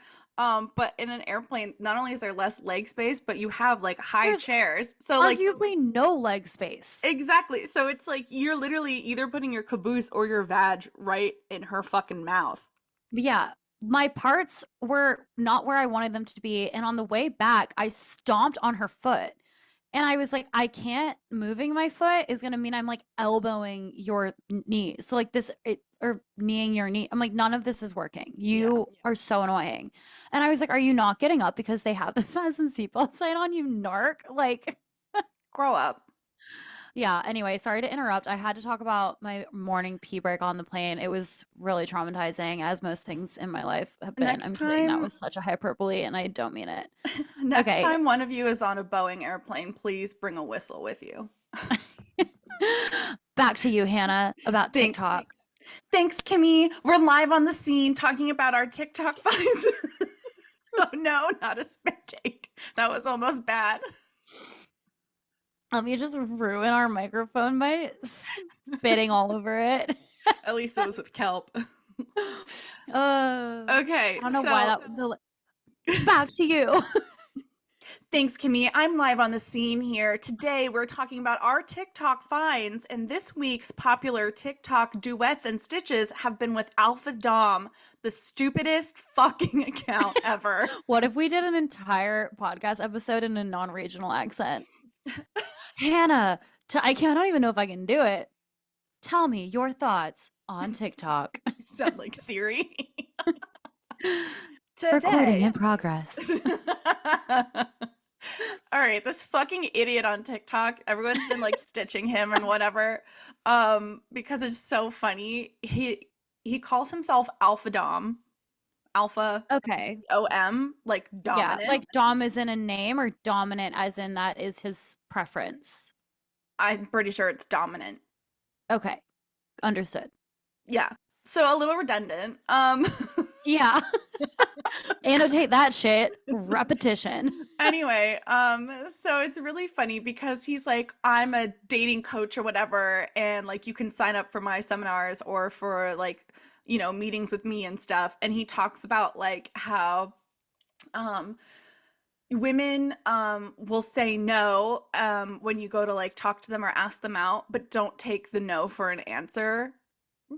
But in an airplane, not only is there less leg space, but you have like high There's chairs. So like arguably no leg space. exactly. So it's like you're literally either putting your caboose or your vag right in her fucking mouth. But yeah, my parts were not where I wanted them to be. And on the way back, I stomped on her foot. And I was like, I can't, moving my foot is going to mean I'm like elbowing your knee. So, like, or kneeing your knee. I'm like, none of this is working. Yeah. You are so annoying. And I was like, are you not getting up because they have the fasten seatbelt sign on, you narc? Like, Grow up. yeah, anyway, sorry to interrupt. I had to talk about my morning pee break on the plane. It was really traumatizing, as most things in my life have been. Next I'm kidding. That time, was such a hyperbole, and I don't mean it. next Okay. time one of you is on a Boeing airplane, please bring a whistle with you. Back to you, Hannah, about Thanks. TikTok. Thanks, Kimmy. We're live on the scene talking about our TikTok finds. Oh no, not a spit take. That was almost bad. Let me just ruin our microphone by spitting all over it. At least it was with kelp. I Okay, don't know why so back to you. thanks, Kimmy. I'm live on the scene here. Today, we're talking about our TikTok finds, and this week's popular TikTok duets and stitches have been with Alpha Dom, the stupidest fucking account ever. What if we did an entire podcast episode in a non-regional accent? Hannah, I don't even know if I can do it. Tell me your thoughts on TikTok. You sound like Siri. Recording Today. in progress. All right, this fucking idiot on TikTok, everyone's been like stitching him and whatever, because it's so funny. He calls himself Alpha Dom, Alpha Okay. OM, like Yeah, dominant. like Dom is in a name or dominant as in that is his preference. I'm pretty sure it's dominant. Okay. Understood. Yeah. So a little redundant. Yeah. Annotate that shit. Repetition. Anyway, so it's really funny because he's like, I'm a dating coach or whatever, and like you can sign up for my seminars or for like, meetings with me and stuff. And he talks about like how um women will say no when you go to like talk to them or ask them out, but don't take the no for an answer.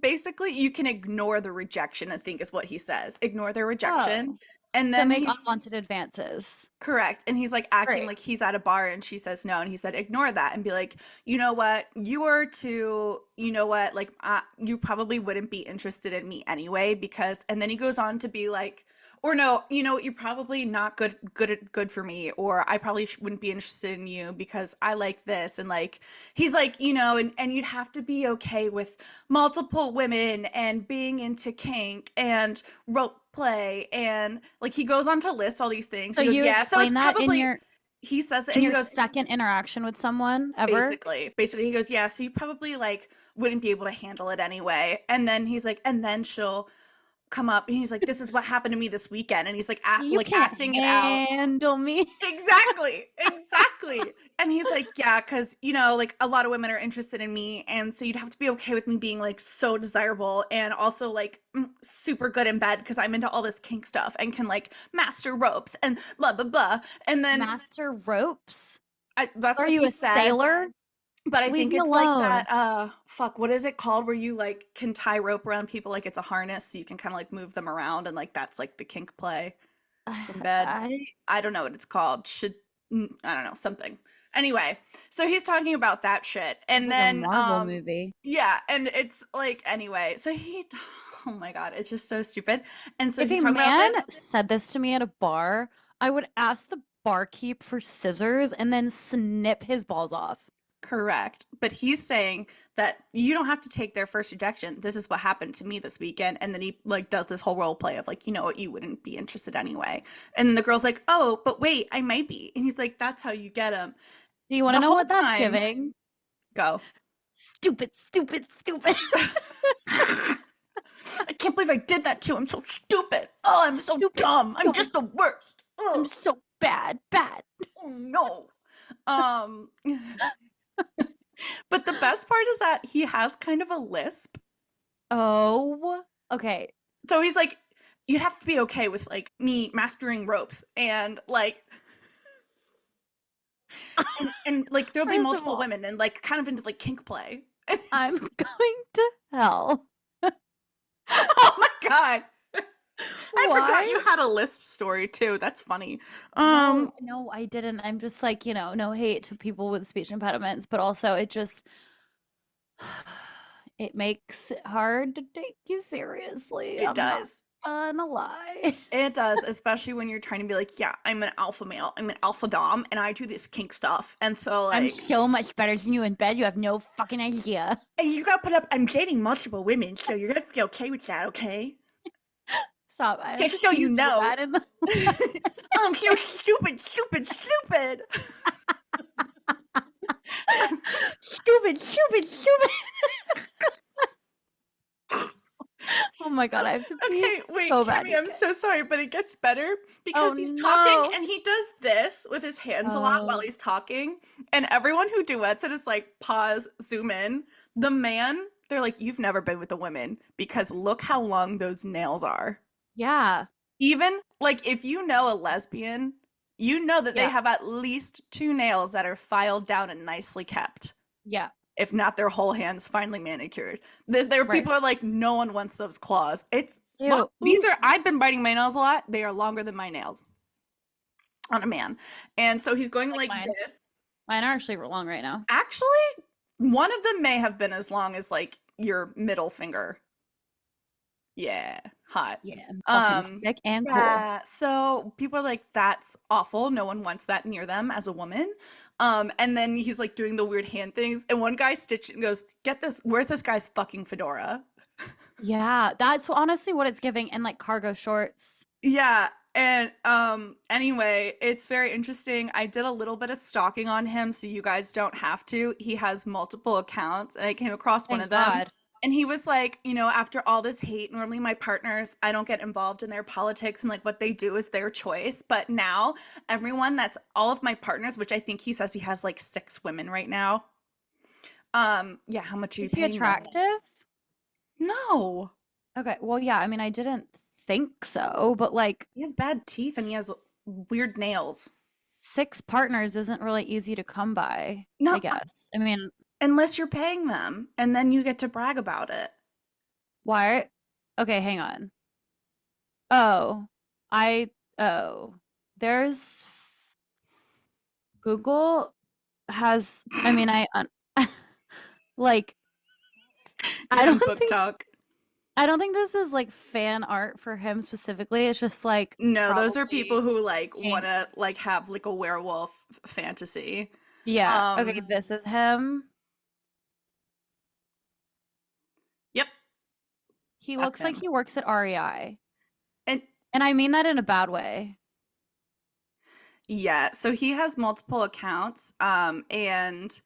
Basically, you can ignore the rejection, I think is what he says. Ignore their rejection. Oh. And So then make he's unwanted advances. correct. And he's like acting Great. like he's at a bar and she says no. And he said, ignore that and be like, you know what? You are too, you know what? Like, you probably wouldn't be interested in me anyway because, and then he goes on to be like, or no, you're probably not good for me, or I probably wouldn't be interested in you because I like this. And like, he's like, and you'd have to be okay with multiple women and being into kink and rope play and like he goes on to list all these things. So He goes, you yeah, so it's explain that in probably your he says it in and he your goes second interaction with someone ever? basically he goes, yeah, so you probably like wouldn't be able to handle it anyway. And then he's like, and then she'll come up and he's like, this is what happened to me this weekend, and he's like You like can't acting it out. handle me. Exactly. And he's like, yeah, because like a lot of women are interested in me, and so you'd have to be okay with me being like so desirable and also like super good in bed because I'm into all this kink stuff and can like master ropes and blah blah blah. And then Master ropes? that's Are what you he a said. sailor? But I Leave think me it's like alone. that fuck, what is it called where you like can tie rope around people like it's a harness so you can kind of like move them around, and like that's like the kink play in bed. I I don't know what it's called. I don't know, something. Anyway, so he's talking about that shit. Sounds And like a then Marvel movie. yeah, and it's like anyway, so he oh my god, it's just so stupid. And so If he's a talking about man this. said this to me at a bar, I would ask the barkeep for scissors and then snip his balls off. Correct. But he's saying that you don't have to take their first rejection. This is what happened to me this weekend. And then he like does this whole role play of like, you know what, you wouldn't be interested anyway. And then the girl's like, oh, but wait, I might be. And he's like, that's how you get him. Do you want The to know whole what that's time, giving? go. Stupid, stupid, stupid. I can't believe I did that too. I'm so stupid. Oh, I'm so Stupid, dumb. I'm stupid. just the worst. I'm Ugh. so bad, bad. Oh no. Um, but the best part is that he has kind of a lisp. Oh, okay. So he's like, you'd have to be okay with like me mastering ropes and like and like there'll be First of multiple all, women and like kind of into like kink play. I'm going to hell. Oh my god. I forgot Why? you had a lisp story too. That's funny. No, Um no, I didn't. I'm just like, no hate to people with speech impediments, but also it just it makes it hard to take you seriously. it I'm not does. gonna lie. It does, especially when you're trying to be like, yeah, I'm an alpha male, I'm an alpha dom, and I do this kink stuff. And so I'm like so much better than you in bed. You have no fucking idea. and you gotta put up I'm dating multiple women, so you're gonna be okay with that, okay? Stop. I have to Just so see you you do know. that in the I'm so stupid, stupid, stupid. stupid, stupid, stupid. Oh my god, I have to pee Okay, wait, so bad Kimmy, I'm again. so sorry, but it gets better Oh because he's talking no. and he does this with his hands a lot while Oh he's talking. And everyone who duets it is like, pause, zoom in. The man, they're like, you've never been with a woman because look how long those nails are. yeah, Even like if you know a lesbian, you know that they yeah, have at least two nails that are filed down and nicely kept. yeah. If not their whole hands finally manicured. There are Right. people who are like, no one wants those claws. It's look, Ew. these Ooh. are I've been biting my nails a lot. They are longer than my nails on a man. And so he's going Like like mine. this. Mine are actually long right now. Actually, one of them may have been as long as like your middle finger. Yeah, hot. Yeah, I'm fucking sick and cool. Yeah, so people are like, that's awful. No one wants that near them as a woman. And then he's like doing the weird hand things, and one guy stitched and goes, "Get this, where's this guy's fucking fedora?" Yeah, that's honestly what it's giving, and like cargo shorts. Yeah, and anyway, it's very interesting. I did a little bit of stalking on him so you guys don't have to. He has multiple accounts and I came across one of Thank them God. and he was like, after all this hate, normally my partners, I don't get involved in their politics and like what they do is their choice, but now everyone that's all of my partners, which I think he says he has like 6 women right now. Yeah, how much are you Is he paying them? attractive? No. Okay, well, yeah, I mean, I didn't think so, but like He has bad teeth and he has weird nails. 6 partners isn't really easy to come by, I No, guess. I mean, unless you're paying them and then you get to brag about it. why? Okay, hang on. Oh, I, oh, there's Google has, I mean, like, I You're in don't book think, talk. I don't think this is like fan art for him specifically. It's just like No, those are people probably who like want kink. to like have like a werewolf fantasy. Yeah. Okay, Um, this is him. yep, He that's looks like him. he works at REI. And And I mean that in a bad way. yeah, so he has multiple accounts and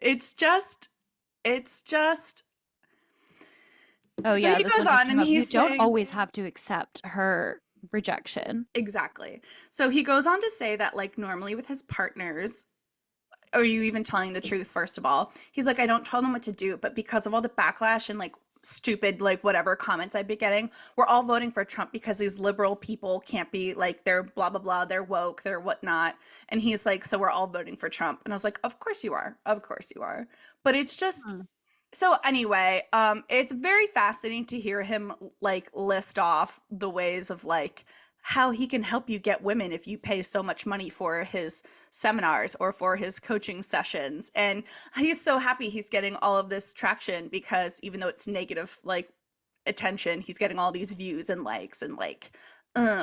it's just it's just Oh so yeah, he this goes one just on came and up. You he's don't saying always have to accept her rejection. exactly. So he goes on to say that like normally with his partners, are you even telling the truth first of all? He's like, I don't tell them what to do, but because of all the backlash and like stupid like whatever comments I'd be getting, we're all voting for Trump because these liberal people can't be like they're blah blah blah, they're woke, they're whatnot. And he's like, so we're all voting for Trump. And I was like, of course you are, of course you are. But it's just Hmm. so anyway, it's very fascinating to hear him like list off the ways of like how he can help you get women if you pay so much money for his seminars or for his coaching sessions. And he's so happy he's getting all of this traction because even though it's negative like attention, he's getting all these views and likes and like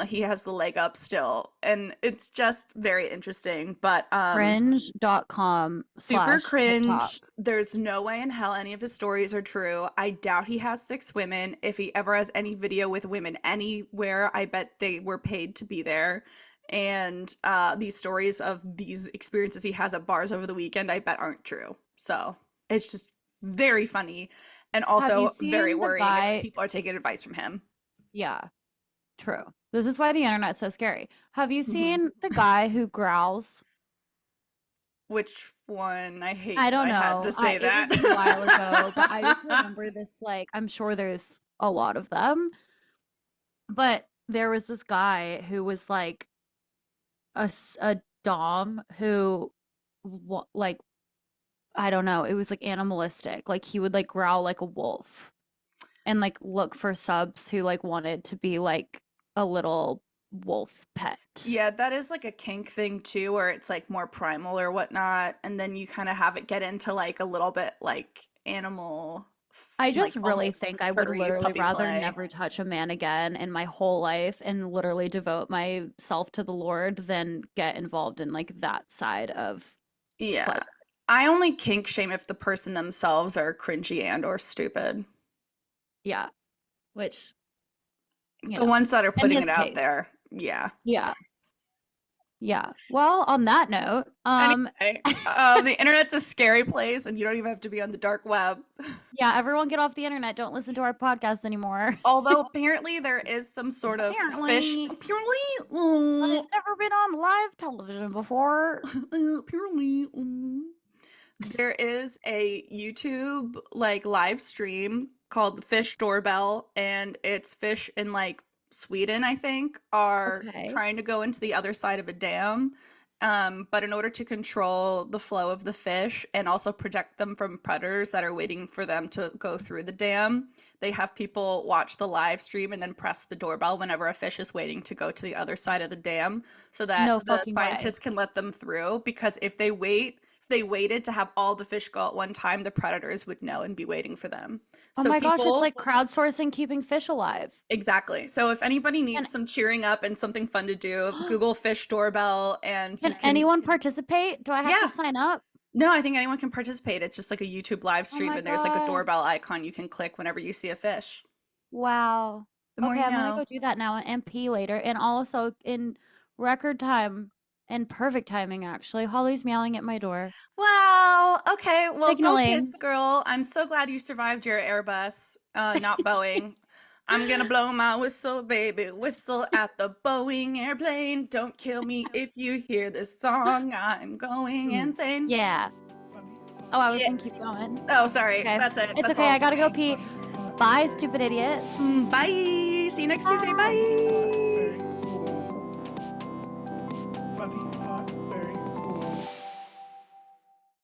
he has the leg up still. And it's just very interesting. But Cringe.com super slash TikTok. cringe. There's no way in hell any of his stories are true. I doubt he has 6 women. If he ever has any video with women anywhere, I bet they were paid to be there. And these stories of these experiences he has at bars over the weekend, I bet aren't true. So it's just very funny and Have you also very seen the worrying if guy? people are taking advice from him. Yeah, true. This is why the internet's so scary. Have you Mhm. seen the guy who growls? Which one? I hate I that don't I had know. to say It that. was a while ago, but I just remember this, like, I'm sure there's a lot of them. But there was this guy who was like a dom who like I don't know, it was like animalistic. Like he would like growl like a wolf and like look for subs who like wanted to be like a little wolf pet. Yeah, that is like a kink thing too, where it's like more primal or whatnot, and then you kind of have it get into like a little bit like animal, I like just really almost think I would furry literally puppy rather play. never touch a man again in my whole life and literally devote myself to the Lord than get involved in like that side of Yeah. pleasure. I only kink shame if the person themselves are cringy and or stupid. Yeah, which, you The know, ones that are in putting this it out case. there, yeah. Yeah. Yeah. Well, on that note, Anyway, the internet's a scary place, and you don't even have to be on the dark web. yeah, everyone get off the internet. Don't listen to our podcast anymore. Although apparently there is some sort of fish. Apparently. Apparently, I've never been on live television before. apparently, there is a YouTube like live stream called the Fish Doorbell, and it's fish in like Sweden, I think, are Okay. trying to go into the other side of a dam. But in order to control the flow of the fish and also protect them from predators that are waiting for them to go through the dam, they have people watch the live stream and then press the doorbell whenever a fish is waiting to go to the other side of the dam so that No the fucking way. scientists can let them through. Because if they waited to have all the fish go at one time, the predators would know and be waiting for them. Oh So my gosh, it's people, like crowdsourcing keeping fish alive. exactly. So if anybody Can needs some cheering up and something fun to do, Google fish doorbell and you can can, anyone participate? Do I have to yeah. sign up? No, I think anyone can participate. It's just like a YouTube live Oh stream my and there's like a God. doorbell icon you can click whenever you see a fish. Wow. The more Okay, you I'm gonna know. go do that now and MP later. And also in record time and perfect timing, actually. Holly's meowing at my door. Wow. Okay. Well, go Signaling. piss, girl. I'm so glad you survived your Airbus, not Boeing. I'm gonna blow my whistle, baby. Whistle at the Boeing airplane. Don't kill me if you hear this song. I'm going Mm. insane. Yeah. Oh, I was Yeah. gonna keep going. Oh, sorry. Okay. That's it. It's That's okay, all. I gotta go pee. Bye, stupid idiot. Bye. See you next Tuesday. Bye. Bye.